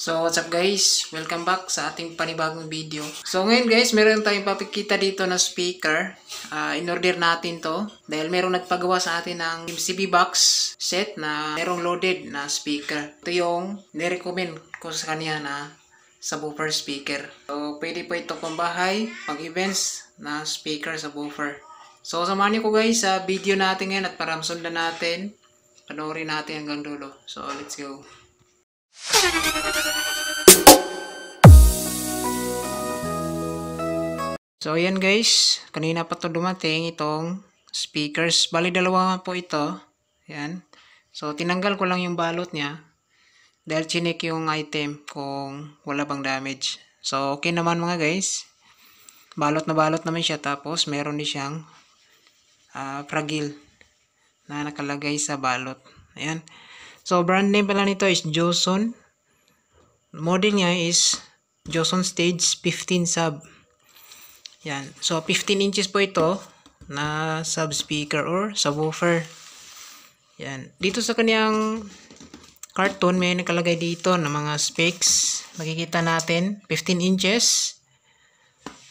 So what's up guys? Welcome back sa ating panibagong video. So ngayon guys, meron tayong papakita dito na speaker. In-order natin to dahil merong nagpagawa sa atin ng MCB box set na merong loaded na speaker. Ito yung nirecommend ko sa kanya na subwoofer speaker. So pwede po ito pang bahay, pang events na speaker subwoofer. So samahan niyo ko guys sa video natin ngayon at para masundan natin, panoorin natin hanggang dulo. So let's go. So ayan guys, kanina pa to dumating itong speakers. Bali dalawa po ito. Ayan. So tinanggal ko lang yung balot niya dahil chinek yung item kung wala bang damage. So okay naman mga guys. Balot naman siya, tapos meron din siyang fragile na nakalagay sa balot. Ayan. So brand name pala nito is Joson. Model niya is Joson Stage 15 Sub. Yan. So 15 inches po ito na sub speaker or subwoofer. Yan. Dito sa kanyang carton may nakalagay dito na mga specs. Makikita natin 15 inches.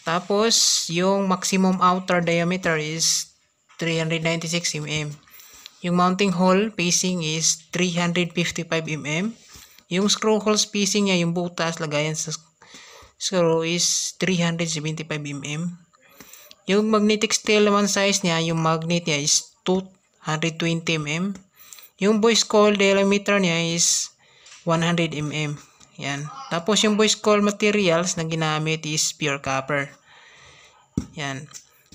Tapos yung maximum outer diameter is 396 mm. Yung mounting hole spacing is 355 mm. Yung screw hole spacing niya, yung butas lagayan sa screw is 375 mm. Yung magnetic steel naman size niya, yung magnet niya is 220 mm. Yung voice coil diameter niya is 100 mm. Yan. Tapos yung voice coil materials na ginamit is pure copper. Yan.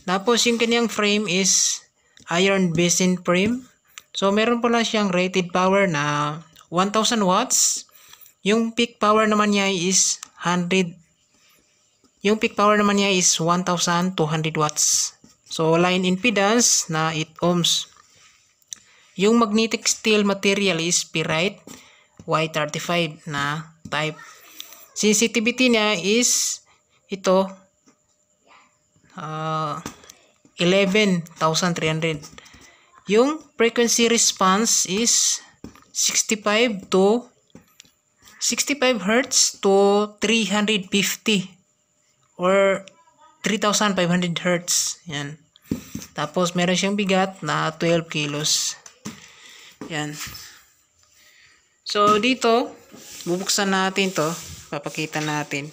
Tapos yung kanyang frame is iron basin frame. So meron pala siyang rated power na 1000 watts. Yung peak power naman niya is 100. Yung peak power naman niya is 1200 watts. So line impedance na 8 ohms. Yung magnetic steel material is pyrite Y35 na type. Sensitivity niya is ito 11,300. Yung frequency response is 65 Hz to 350 or 3,500 Hz. Yan. Tapos meron siyang bigat na 12 kilos. Yan. So dito, bubuksan natin to. Papakita natin.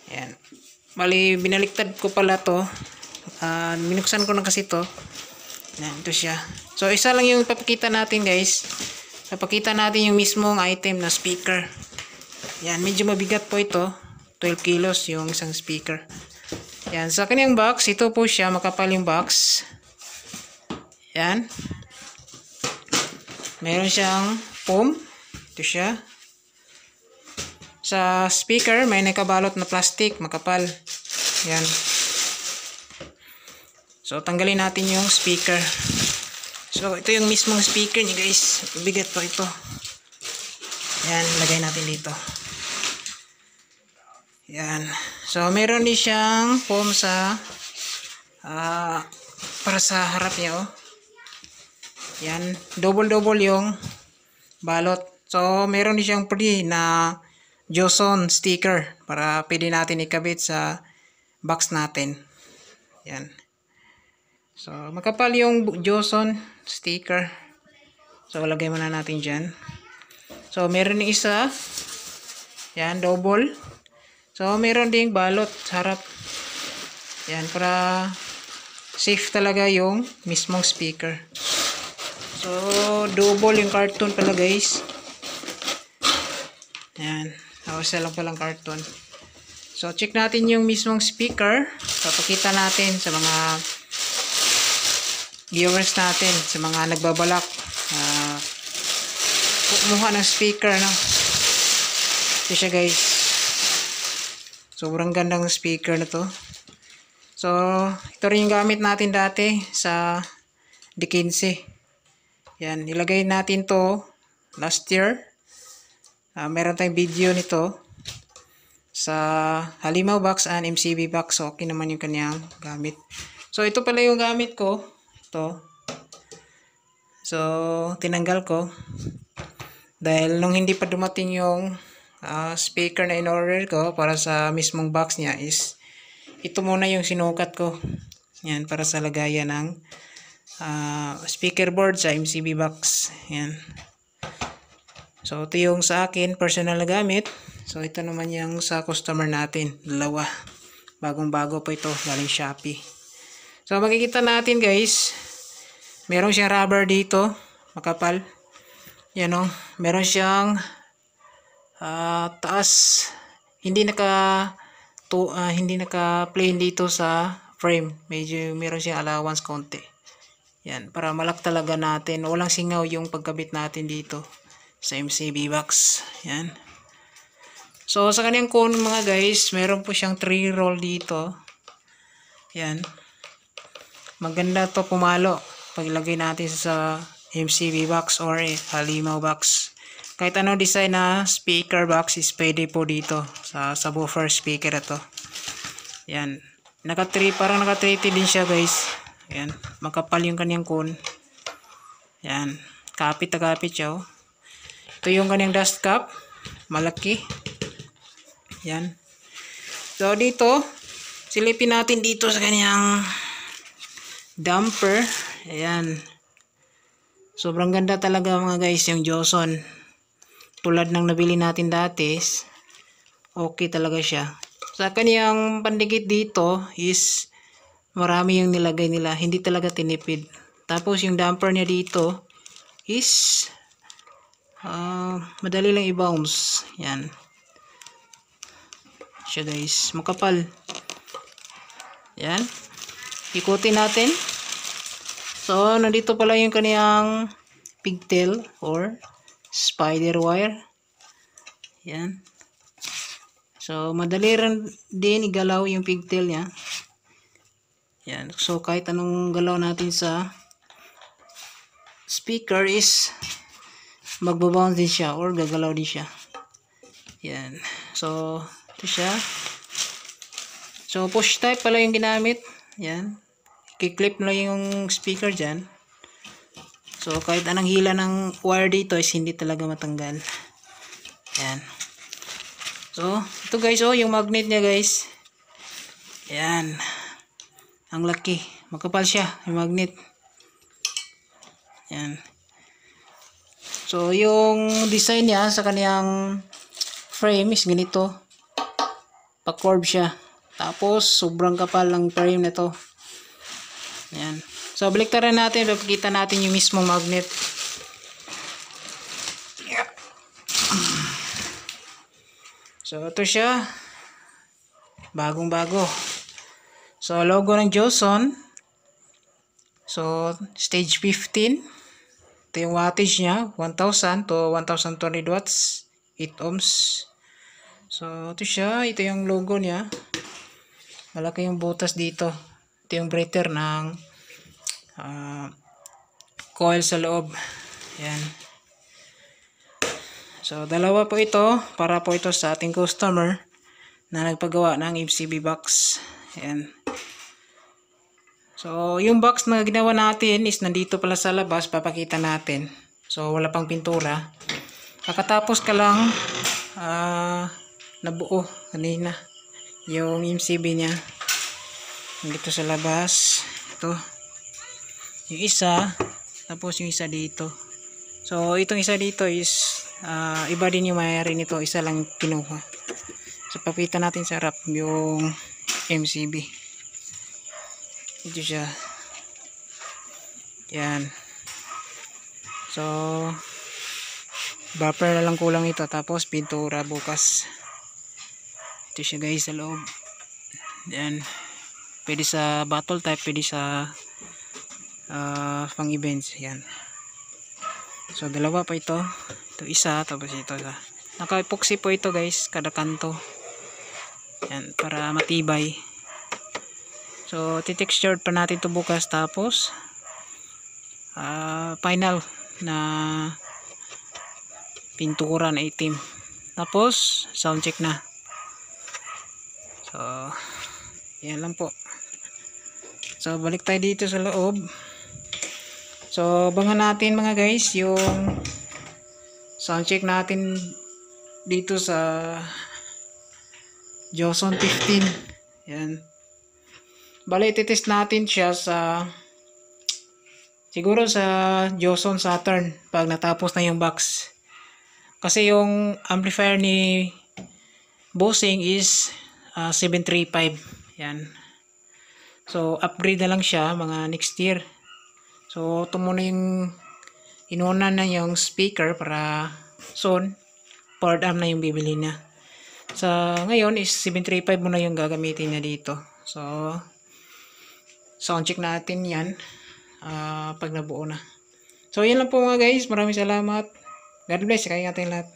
Yan. Bali, binaliktad ko pala to. Binuksan ko na kasi to. Yan, ito siya. So isa lang yung papakita natin guys. Papakita natin yung mismong item na speaker. Yan, medyo mabigat po ito. 12 kilos yung isang speaker. Yan, sa kanyang box, ito po siya, makapal yung box. Yan. Meron siyang foam. Ito siya. Sa speaker, may nakabalot na plastic, makapal. Yan. So, tanggalin natin yung speaker. So, ito yung mismong speaker niya guys. Bigat po ito. Yan, lagay natin dito. Yan. So, meron din siyang foam sa para sa harap niya, oh. Yan. Double yung balot. So, meron din siyang free na Joson sticker para pwede natin ikabit sa box natin. Yan. So, makapal yung Joson sticker. So, lagay muna natin dyan. So, meron din isa. Yan, double. So, meron ding balot sa harap. Yan, para safe talaga yung mismong speaker. So, double yung carton pala guys. Yan. Isa lang palang carton. So, check natin yung mismong speaker. Papakita natin sa mga viewers natin, sa mga nagbabalak. Kumuha ng speaker, no? Ito siya guys. Sobrang gandang speaker na to. So, ito rin yung gamit natin dati sa D15. Yan, ilagay natin to last year. Meron tayong video nito sa Halimaw box and MCB box. So, okay naman yung kanyang gamit. So, ito pala yung gamit ko. Ito. So, tinanggal ko. Dahil nung hindi pa dumating yung speaker na in-order ko para sa mismong box niya is ito muna yung sinukat ko. Yan, para sa lagayan ng speaker board sa MCB box. Yan. So, ito yung sa akin, personal na gamit. So, ito naman yung sa customer natin. Dalawa. Bagong-bago po ito. Galing Shopee. So, makikita natin guys. Meron siyang rubber dito. Makapal. Yan o. Meron siyang taas. Hindi naka plain dito sa frame. Medyo meron siyang allowance konti. Yan. Para malak talaga natin. Walang singaw yung pagkabit natin dito sa MCB box. Yan. So, sa kanyang cone mga guys, meron po siyang 3 roll dito. Yan. Maganda to pumalo paglagay natin sa MCB box or halimaw box. Kahit anong design na speaker box is pwede po dito sa subwoofer speaker ito. Yan. Parang naka 3T din siya guys. Yan. Makapal yung kanyang cone. Yan. Kapit na kapit siya oh. Ito yung kanyang dust cap. Malaki. Yan. So, dito, silipin natin dito sa kanyang damper. Ayan. Sobrang ganda talaga mga guys yung Joson. Tulad ng nabili natin dati. Okay talaga siya. Sa kanyang pandikit dito is marami yung nilagay nila. Hindi talaga tinipid. Tapos yung damper niya dito is madali lang i-bounce. Yan. Siya guys. Makapal. Yan. Ikutin natin. So, nandito pala yung kaniyang pigtail or spider wire. Yan. So, madali rin din igalaw yung pigtail niya. Yan. So, kahit anong galaw natin sa speaker is magbabounce din siya or gagalaw din siya. Yan. So, ito siya. So, push type pala yung ginamit. Yan. Kiklip na yung speaker dyan. So, kahit anong hila ng wire dito is hindi talaga matanggal. Yan. So, ito guys, oh, yung magnet niya guys. Yan. Ang laki. Makapal siya, yung magnet. Yan. So, yung design niya sa kaniyang frame is ganito. Pa-curve siya. Tapos, sobrang kapal ng frame nito. Yan. So, baliktaran natin. Papakita natin yung mismong magnet. Yeah. So, ito siya. Bagong-bago. So, logo ng Joson. So, stage 15. Ito yung wattage niya, 1,000 to 1,200 watts, 8 ohms. So, ito siya. Ito yung logo niya. Malaki yung butas dito. Ito yung breather ng coil sa loob. Yan. So, dalawa po ito. Para po ito sa ating customer na nagpagawa ng MCB box. Yan. So, yung box na ginawa natin is nandito pala sa labas. Papakita natin. So, wala pang pintura. Kakatapos ka lang nabuo kanina. Yung MCB niya. Dito sa labas. Ito. Yung isa. Tapos yung isa dito. So, itong isa dito is iba din yung mayari nito. Isa lang kinuha. So, papakita natin sa harap yung MCB. Ito siya. Yan. So, bumper na lang kulang ito. Tapos, pintura bukas. Ito siya guys sa loob. Yan. Pwede sa bottle type. Pwede sa pang events. Yan. So, dalawa pa ito. Ito isa. Tapos ito isa. Naka-epoxy po ito guys. Kada kanto. Yan. Para matibay. So, titextured pa natin ito bukas. Tapos, final na pintura na itim. Tapos, sound check na. So, yan lang po. So, balik tayo dito sa loob. So, abangan natin mga guys yung sound check natin dito sa Joson 15. Yan. Bale, ititest natin siya siguro sa Joson Saturn pag natapos na yung box. Kasi yung amplifier ni Bossing is 735. Yan. So, upgrade na lang siya mga next year. So, ito muna yung inuna na yung speaker para soon powered amp na yung bibili na. Sa ngayon is 735 muna yung gagamitin niya dito. So, sound check natin yan pag nabuo na. So, yan lang po mga guys. Maraming salamat. God bless. Kaya natin lahat.